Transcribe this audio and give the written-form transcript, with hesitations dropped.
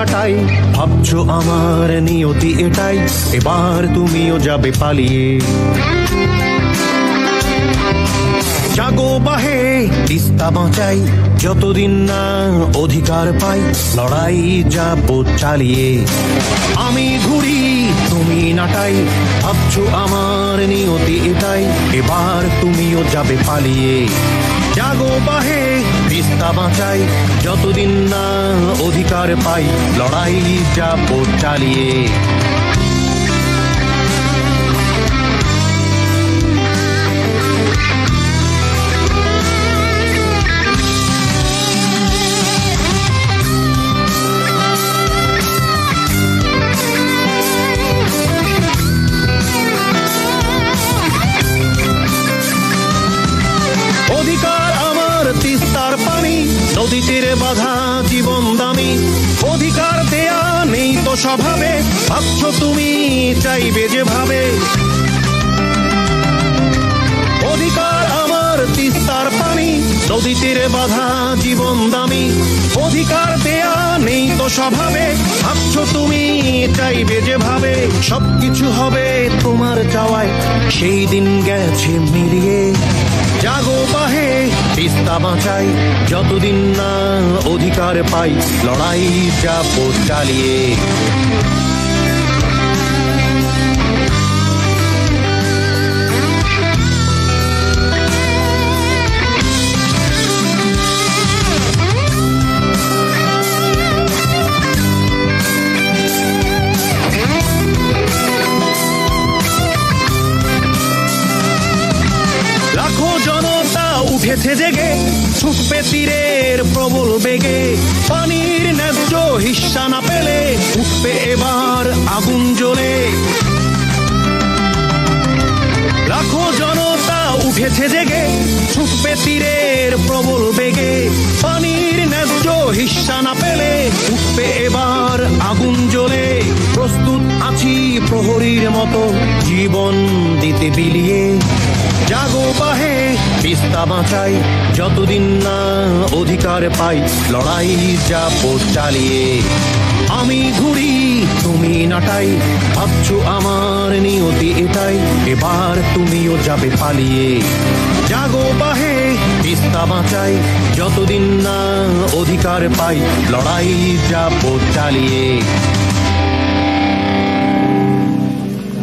নাটাই। ভাবছো আমার নিয়তি এটাই, এবার তুমিও যাবে পালিয়ে। জাগো বাহে তিস্তা বাঁচাই, যতদিন না অধিকার পাই লড়াই যাবো চালিয়ে। আমি ঘুরি তুমি নাটাই, ভাবছো আমার নিয়তি এটাই, এবার তুমিও যাবে পালিয়ে। জাগো বাহে তিস্তা বাঁচাই, যতদিন না অধিকার পাই লড়াই যাবো চালিয়ে। তিস্তার পানি নদী তীরে বাঁধা জীবন দামি, অধিকার দেয়া নেই তো স্বভাবে, ভাবছো তুমি চাইবে যেভাবে। অধিকার আমার তিস্তার পানি নদী তীরে বাঁধা জীবন দামি, অধিকার দেয়া নেই তো স্বভাবে, ভাবছো তুমি চাইবে যেভাবে। সবকিছু হবে তোমার চাওয়ায়, সেই দিন গেছে মিলিয়ে। জাগো বাহে তিস্তা বাঁচাই, যতদিন না অধিকার পাই লড়াই যাবো চালিয়ে। লাখো জনতা উঠেছে জেগে, ছুটবে তীরের প্রবল বেগে, পানির ন্যায্য হিস্সা না পেলে উঠবে এবার আগুন জ্বলে। লাখো জনতা উঠেছে জেগে, ছুটবে তীরের প্রবল বেগে, পানির ন্যায্য হিস্সা না পেলে উঠবে এবার আগুন জ্বলে। প্রস্তুত আছি প্রহরীর মতো জীবন দিতে বিলিয়ে। জাগো বাহে তিস্তা বাঁচাই, যতদিন না অধিকার পাই লড়াই যাবো চালিয়ে। আমি ঘুরি তুমি নাটাই, ভাবছো আমার নিয়তি এটাই, এবার তুমিও যাবে পালিয়ে। জাগো বাহে তিস্তা বাঁচাই, যতদিন না অধিকার পাই লড়াই যাবো চালিয়ে।